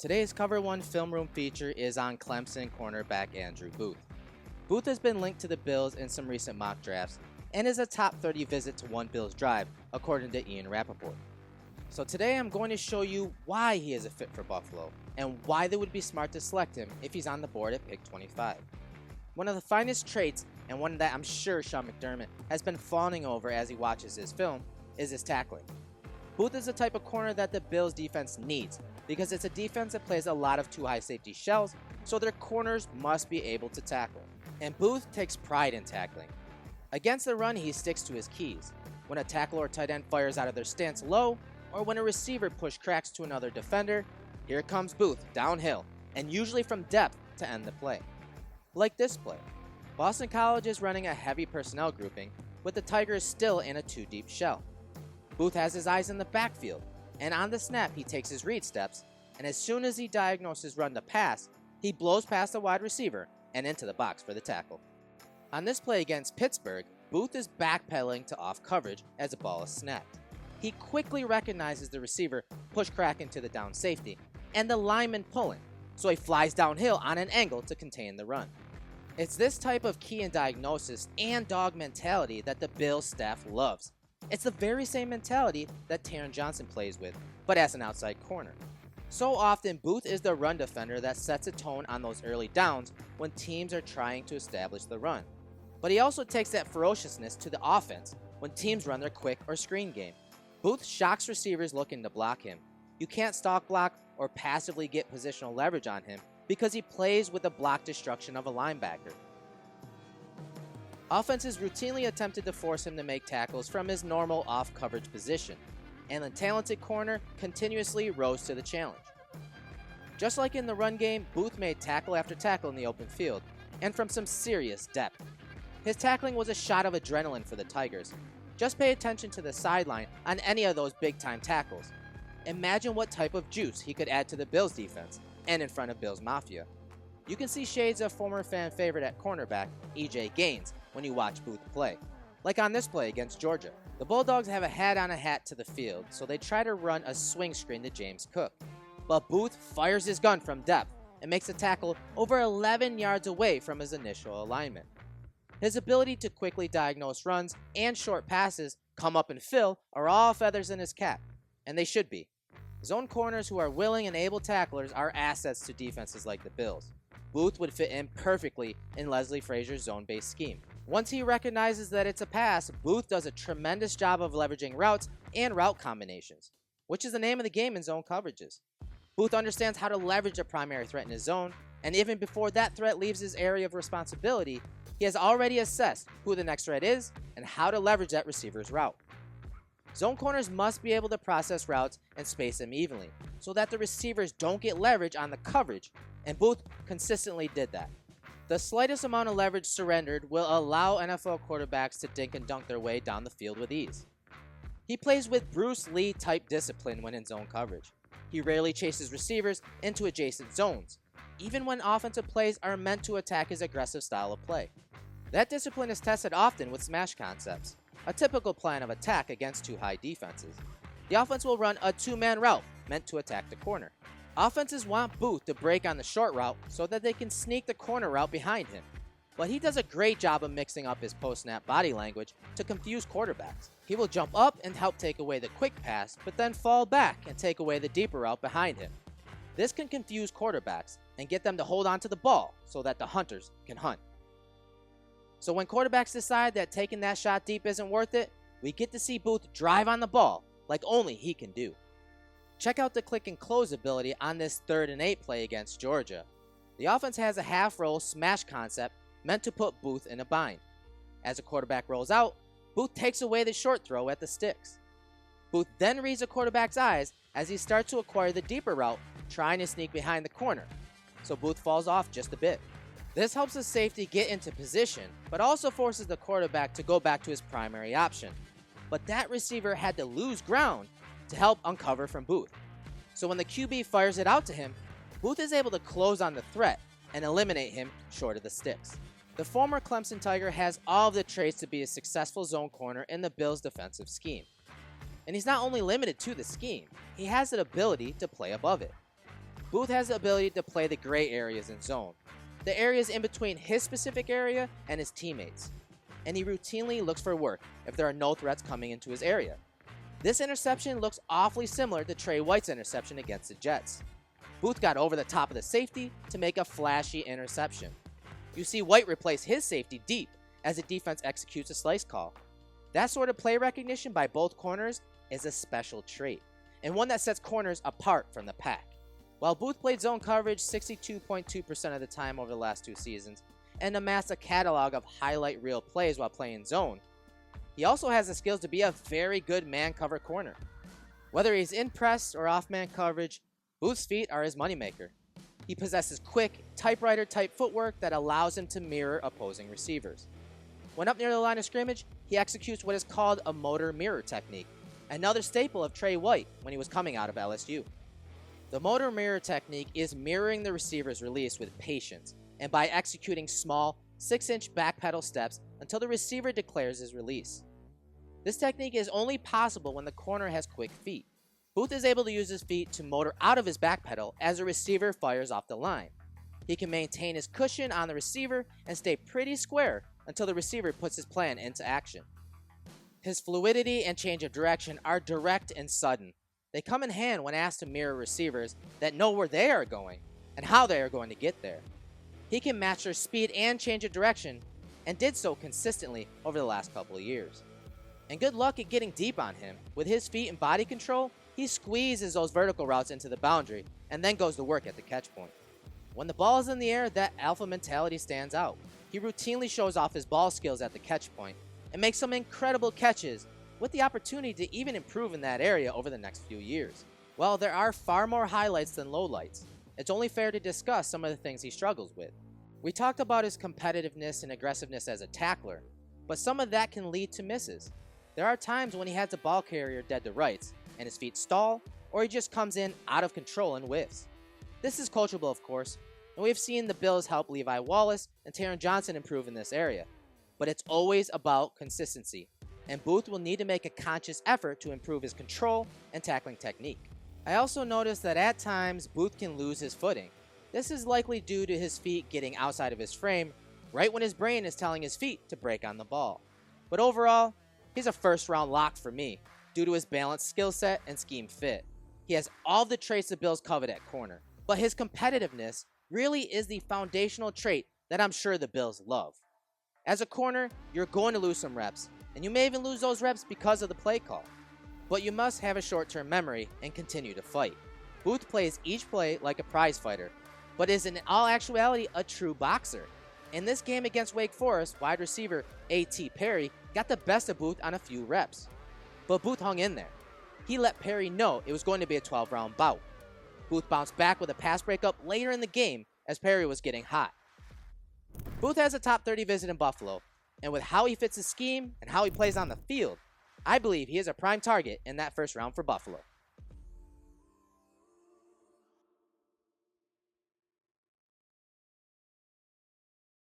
Today's Cover 1 Film Room feature is on Clemson cornerback Andrew Booth. Booth has been linked to the Bills in some recent mock drafts and is a top 30 visit to one Bills drive, according to Ian Rappaport. So today I'm going to show you why he is a fit for Buffalo and why they would be smart to select him if he's on the board at pick 25. One of the finest traits, and one that I'm sure Sean McDermott has been fawning over as he watches his film, is his tackling. Booth is the type of corner that the Bills defense needs because it's a defense that plays a lot of too high safety shells, so their corners must be able to tackle. And Booth takes pride in tackling. Against the run, he sticks to his keys. When a tackle or tight end fires out of their stance low, or when a receiver push cracks to another defender, here comes Booth downhill, and usually from depth to end the play. Like this play. Boston College is running a heavy personnel grouping, with the Tigers still in a 2-deep shell. Booth has his eyes in the backfield, and on the snap he takes his read steps, and as soon as he diagnoses run to pass, he blows past the wide receiver and into the box for the tackle. On this play against Pittsburgh, Booth is backpedaling to off coverage as the ball is snapped. He quickly recognizes the receiver push crack into the down safety, and the lineman pulling, so he flies downhill on an angle to contain the run. It's this type of key in diagnosis and dog mentality that the Bills staff loves. It's the very same mentality that Taron Johnson plays with, but as an outside corner. So often, Booth is the run defender that sets a tone on those early downs when teams are trying to establish the run. But he also takes that ferociousness to the offense when teams run their quick or screen game. Booth shocks receivers looking to block him. You can't stalk block or passively get positional leverage on him because he plays with the block destruction of a linebacker. Offenses routinely attempted to force him to make tackles from his normal off-coverage position, and the talented corner continuously rose to the challenge. Just like in the run game, Booth made tackle after tackle in the open field, and from some serious depth. His tackling was a shot of adrenaline for the Tigers. Just pay attention to the sideline on any of those big-time tackles. Imagine what type of juice he could add to the Bills defense, and in front of Bills Mafia. You can see shades of former fan favorite at cornerback, E.J. Gaines, when you watch Booth play. Like on this play against Georgia. The Bulldogs have a hat to the field, so they try to run a swing screen to James Cook. But Booth fires his gun from depth and makes a tackle over 11 yards away from his initial alignment. His ability to quickly diagnose runs and short passes, come up and fill, are all feathers in his cap, and they should be. Zone corners who are willing and able tacklers are assets to defenses like the Bills. Booth would fit in perfectly in Leslie Frazier's zone-based scheme. Once he recognizes that it's a pass, Booth does a tremendous job of leveraging routes and route combinations, which is the name of the game in zone coverages. Booth understands how to leverage a primary threat in his zone, and even before that threat leaves his area of responsibility, he has already assessed who the next threat is and how to leverage that receiver's route. Zone corners must be able to process routes and space them evenly, so that the receivers don't get leverage on the coverage, and Booth consistently did that. The slightest amount of leverage surrendered will allow NFL quarterbacks to dink and dunk their way down the field with ease. He plays with Bruce Lee type discipline when in zone coverage. He rarely chases receivers into adjacent zones, even when offensive plays are meant to attack his aggressive style of play. That discipline is tested often with smash concepts, a typical plan of attack against two high defenses. The offense will run a two-man route meant to attack the corner. Offenses want Booth to break on the short route so that they can sneak the corner route behind him. But he does a great job of mixing up his post-snap body language to confuse quarterbacks. He will jump up and help take away the quick pass, but then fall back and take away the deeper route behind him. This can confuse quarterbacks and get them to hold on to the ball so that the hunters can hunt. So when quarterbacks decide that taking that shot deep isn't worth it, we get to see Booth drive on the ball like only he can do. Check out the click and close ability on this 3rd and 8 play against Georgia. The offense has a half-roll smash concept meant to put Booth in a bind. As the quarterback rolls out, Booth takes away the short throw at the sticks. Booth then reads the quarterback's eyes as he starts to acquire the deeper route, trying to sneak behind the corner, so Booth falls off just a bit. This helps the safety get into position, but also forces the quarterback to go back to his primary option. But that receiver had to lose ground to help uncover from Booth. So when the QB fires it out to him, Booth is able to close on the threat and eliminate him short of the sticks. The former Clemson Tiger has all of the traits to be a successful zone corner in the Bills' defensive scheme. And he's not only limited to the scheme, he has the ability to play above it. Booth has the ability to play the gray areas in zone, the areas in between his specific area and his teammates, and he routinely looks for work if there are no threats coming into his area. This interception looks awfully similar to Trey White's interception against the Jets. Booth got over the top of the safety to make a flashy interception. You see White replace his safety deep as the defense executes a slice call. That sort of play recognition by both corners is a special trait, and one that sets corners apart from the pack. While Booth played zone coverage 62.2% of the time over the last 2 seasons and amassed a catalog of highlight reel plays while playing zone, he also has the skills to be a very good man cover corner. Whether he's in press or off man coverage, Booth's feet are his moneymaker. He possesses quick, typewriter-type footwork that allows him to mirror opposing receivers. When up near the line of scrimmage, he executes what is called a motor mirror technique, another staple of Trey White when he was coming out of LSU. The motor mirror technique is mirroring the receiver's release with patience and by executing small, 6-inch backpedal steps until the receiver declares his release. This technique is only possible when the corner has quick feet. Booth is able to use his feet to motor out of his backpedal as the receiver fires off the line. He can maintain his cushion on the receiver and stay pretty square until the receiver puts his plan into action. His fluidity and change of direction are direct and sudden. They come in hand when asked to mirror receivers that know where they are going and how they are going to get there. He can match their speed and change of direction, and did so consistently over the last couple of years. And good luck at getting deep on him. With his feet and body control, he squeezes those vertical routes into the boundary and then goes to work at the catch point. When the ball is in the air, that alpha mentality stands out. He routinely shows off his ball skills at the catch point and makes some incredible catches with the opportunity to even improve in that area over the next few years. While there are far more highlights than lowlights, it's only fair to discuss some of the things he struggles with. We talked about his competitiveness and aggressiveness as a tackler, but some of that can lead to misses. There are times when he has a ball carrier dead to rights and his feet stall, or he just comes in out of control and whiffs. This is coachable, of course, and we've seen the Bills help Levi Wallace and Taron Johnson improve in this area, but it's always about consistency, and Booth will need to make a conscious effort to improve his control and tackling technique. I also noticed that at times Booth can lose his footing. This is likely due to his feet getting outside of his frame right when his brain is telling his feet to break on the ball. But overall, he's a first-round lock for me due to his balanced skill set and scheme fit. He has all the traits the Bills covet at corner, but his competitiveness really is the foundational trait that I'm sure the Bills love. As a corner, you're going to lose some reps, and you may even lose those reps because of the play call. But you must have a short-term memory and continue to fight. Booth plays each play like a prize fighter, but is in all actuality a true boxer. In this game against Wake Forest, wide receiver A.T. Perry got the best of Booth on a few reps. But Booth hung in there. He let Perry know it was going to be a 12-round bout. Booth bounced back with a pass breakup later in the game as Perry was getting hot. Booth has a top 30 visit in Buffalo, and with how he fits his scheme and how he plays on the field, I believe he is a prime target in that first round for Buffalo.